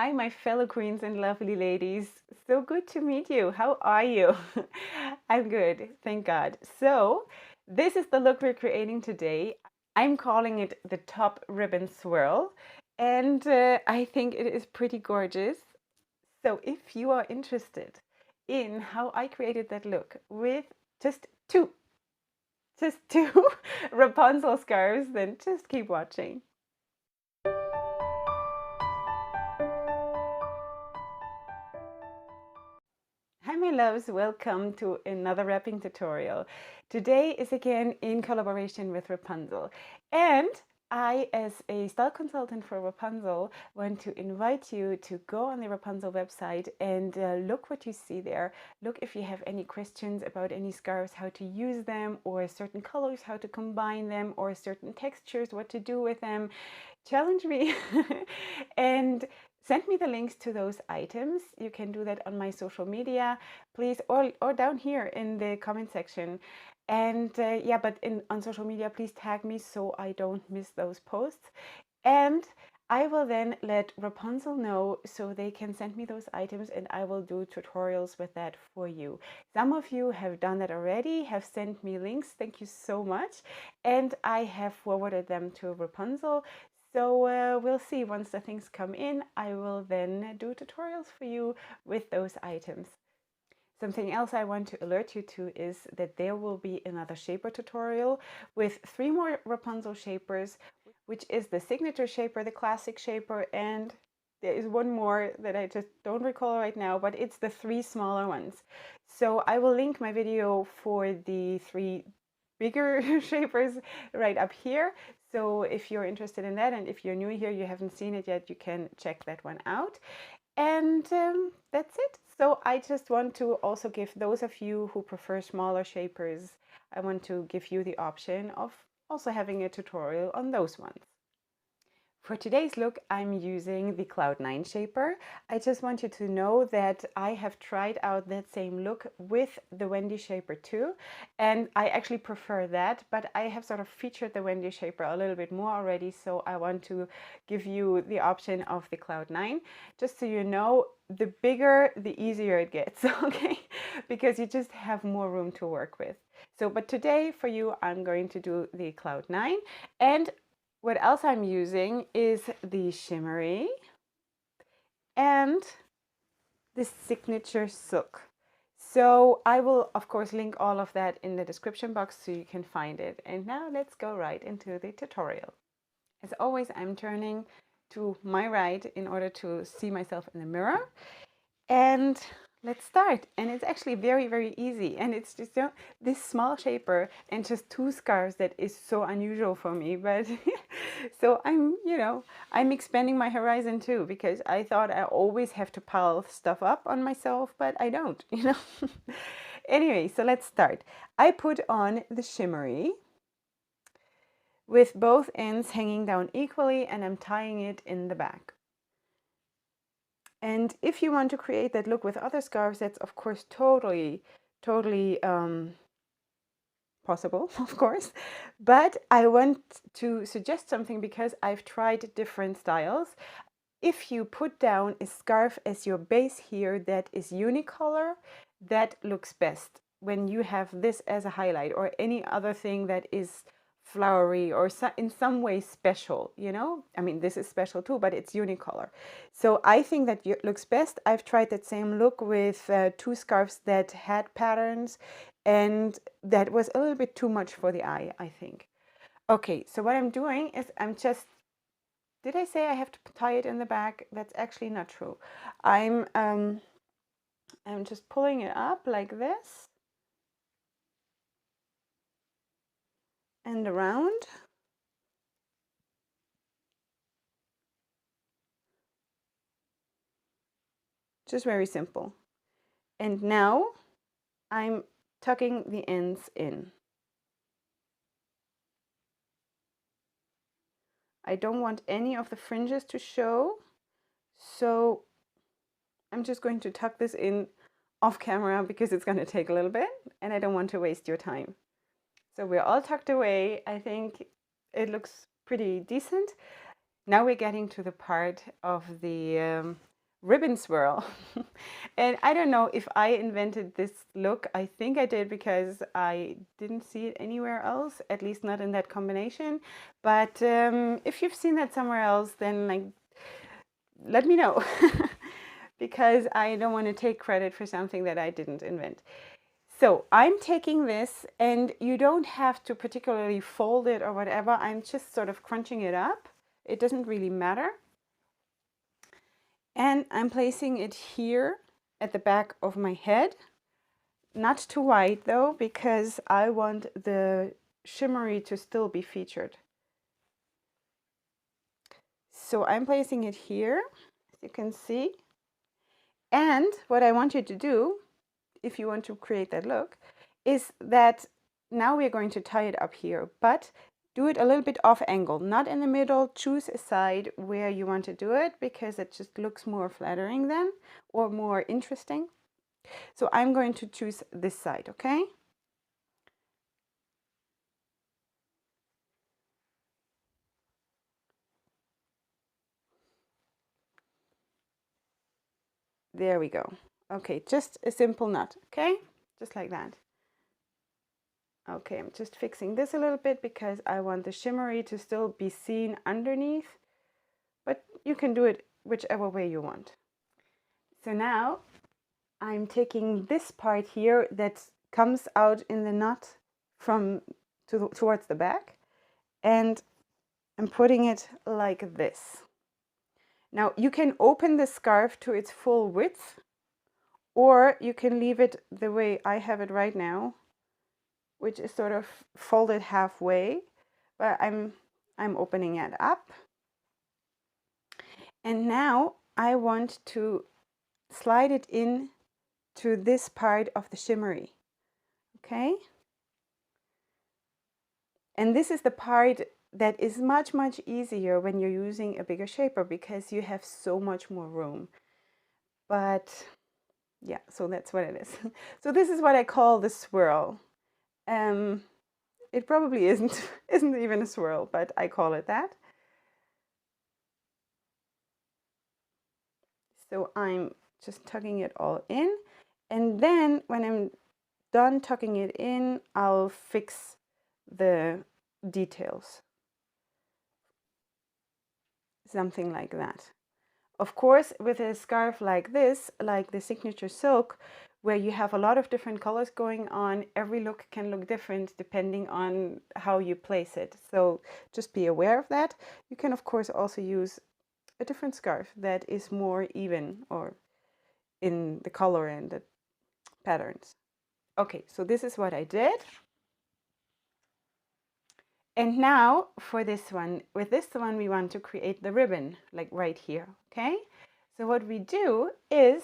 Hi, my fellow queens and lovely ladies. So good to meet you. How are you? I'm good, thank God. So, this is the look we're creating today. I'm calling it the top ribbon swirl, and I think it is pretty gorgeous. So, if you are interested in how I created that look with just two, just two Rapunzel scarves, then just keep watching. Hi my loves, welcome to another wrapping tutorial. Today is again in collaboration with Rapunzel, and I, as a style consultant for Rapunzel, want to invite you to go on the Rapunzel website and look what you see there. Look if you have any questions about any scarves, how to use them, or certain colors, how to combine them, or certain textures, what to do with them. Challenge me and send me the links to those items. You can do that on my social media, please, or down here in the comment section. And yeah, but on social media, please tag me so I don't miss those posts. And I will then let Rapunzel know so they can send me those items and I will do tutorials with that for you. Some of you have done that already, have sent me links. Thank you so much. And I have forwarded them to Rapunzel. So we'll see once the things come in, I will then do tutorials for you with those items. Something else I want to alert you to is that there will be another shaper tutorial with 3 more Rapunzel shapers, which is the signature shaper, the classic shaper, and there is one more that I just don't recall right now, but it's the 3 smaller ones. So I will link my video for the 3 bigger shapers right up here. So if you're interested in that, and if you're new here, you haven't seen it yet, you can check that one out. And that's it. So I just want to also give those of you who prefer smaller shapers, I want to give you the option of also having a tutorial on those ones. For today's look, I'm using the Cloud9 shaper. I just want you to know that I have tried out that same look with the Wendy shaper too, and I actually prefer that, but I have sort of featured the Wendy shaper a little bit more already, so I want to give you the option of the Cloud9. Just so you know, the bigger, the easier it gets, okay? Because you just have more room to work with. So, but today for you, I'm going to do the Cloud9, and what else I'm using is the shimmery and the signature silk. So I will of course link all of that in the description box so you can find it. And now let's go right into the tutorial. As always, I'm turning to my right in order to see myself in the mirror. And let's start. And it's actually very, very easy. And it's just this small shaper and just 2 scarves that is so unusual for me. But so I'm expanding my horizon too, because I thought I always have to pile stuff up on myself, but I don't, Anyway, so let's start. I put on the shimmery with both ends hanging down equally, and I'm tying it in the back. And if you want to create that look with other scarves, that's of course totally possible, of course. But I want to suggest something because I've tried different styles. If you put down a scarf as your base here that is unicolor, that looks best when you have this as a highlight, or any other thing that is flowery or in some way special, I mean, this is special too, but it's unicolor. So I think that looks best. I've tried that same look with 2 scarves that had patterns, and that was a little bit too much for the eye, I think. Okay, so what I'm doing is did I say I have to tie it in the back? That's actually not true. I'm just pulling it up like this and around. Just very simple. And now I'm tucking the ends in. I don't want any of the fringes to show, so I'm just going to tuck this in off camera because it's going to take a little bit and I don't want to waste your time. So we're all tucked away. I think it looks pretty decent. Now we're getting to the part of the Ribbon Swirl. And I don't know if I invented this look. I think I did because I didn't see it anywhere else, at least not in that combination. But if you've seen that somewhere else, then like let me know. Because I don't want to take credit for something that I didn't invent. So I'm taking this, and you don't have to particularly fold it or whatever. I'm just sort of crunching it up. It doesn't really matter. And I'm placing it here at the back of my head. Not too wide though, because I want the shimmery to still be featured. So I'm placing it here, as you can see. And what I want you to do, if you want to create that look, is that now we're going to tie it up here, but do it a little bit off angle, not in the middle. Choose a side where you want to do it, because it just looks more flattering then, or more interesting. So I'm going to choose this side, okay? There we go. Okay, just a simple knot, okay? Just like that. Okay, I'm just fixing this a little bit because I want the shimmery to still be seen underneath, but you can do it whichever way you want. So now I'm taking this part here that comes out in the knot from towards the back, and I'm putting it like this. Now you can open the scarf to its full width, or you can leave it the way I have it right now, which is sort of folded halfway, but I'm opening it up. And now I want to slide it in to this part of the shimmery, okay? And this is the part that is much, much easier when you're using a bigger shaper, because you have so much more room. But yeah, so that's what it is. So this is what I call the swirl. It probably isn't even a swirl, but I call it that. So I'm just tucking it all in, and then when I'm done tucking it in, I'll fix the details. Something like that. Of course, with a scarf like this, like the signature silk, where you have a lot of different colors going on, every look can look different depending on how you place it. So just be aware of that. You can, of course, also use a different scarf that is more even or in the color and the patterns. Okay, so this is what I did. And now for this one, with this one, we want to create the ribbon, like right here, okay? So what we do is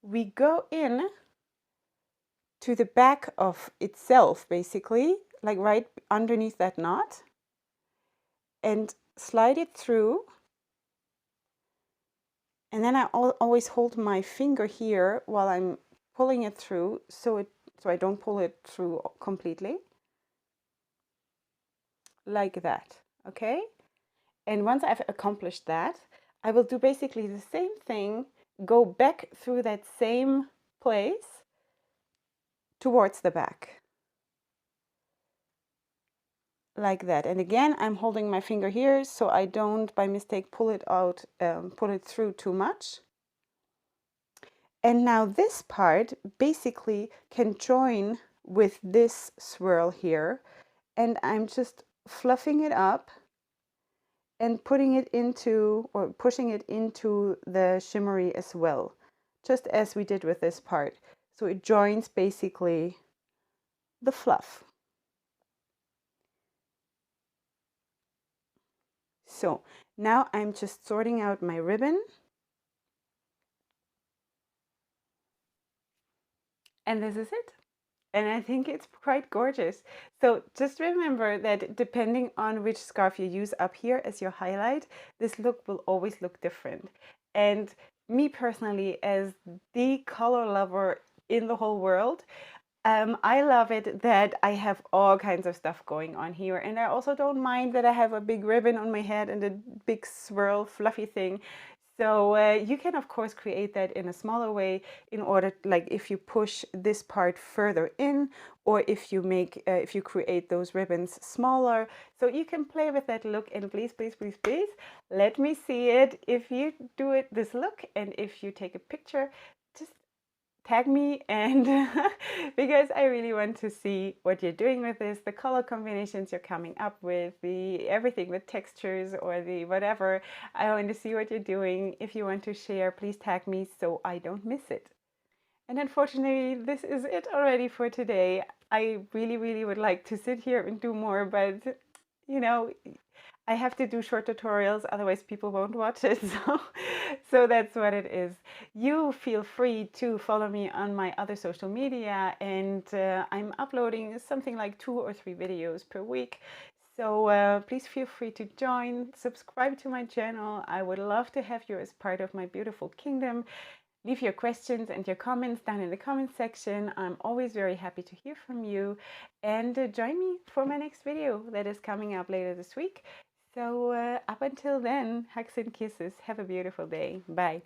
we go in to the back of itself, basically, like right underneath that knot, and slide it through. And then I always hold my finger here while I'm pulling it through, so I don't pull it through completely. Like that, okay? And once I've accomplished that, I will do basically the same thing, go back through that same place towards the back. Like that. And again, I'm holding my finger here so I don't by mistake pull it out, pull it through too much. And now this part basically can join with this swirl here, and I'm just fluffing it up and putting it into, or pushing it into the shimmery as well, just as we did with this part. So it joins basically the fluff. So now I'm just sorting out my ribbon. And this is it. And I think it's quite gorgeous. So just remember that depending on which scarf you use up here as your highlight, this look will always look different. And me personally, as the color lover in the whole world, I love it that I have all kinds of stuff going on here. And I also don't mind that I have a big ribbon on my head and a big swirl fluffy thing. So you can of course create that in a smaller way in order, like if you push this part further in, or if you make if you create those ribbons smaller. So you can play with that look, and please, please, please, please let me see it if you do it this look, and if you take a picture, just tag me, and because I really want to see what you're doing with this, the color combinations you're coming up with, the everything, the textures or the whatever. I want to see what you're doing. If you want to share, please tag me so I don't miss it. And unfortunately, this is it already for today. I really, really would like to sit here and do more, but you know, I have to do short tutorials, otherwise people won't watch it. So that's what it is. You feel free to follow me on my other social media, and I'm uploading something like 2 or 3 videos per week. So please feel free to join, subscribe to my channel. I would love to have you as part of my beautiful kingdom. Leave your questions and your comments down in the comment section. I'm always very happy to hear from you. And join me for my next video that is coming up later this week. So up until then, hugs and kisses. Have a beautiful day. Bye.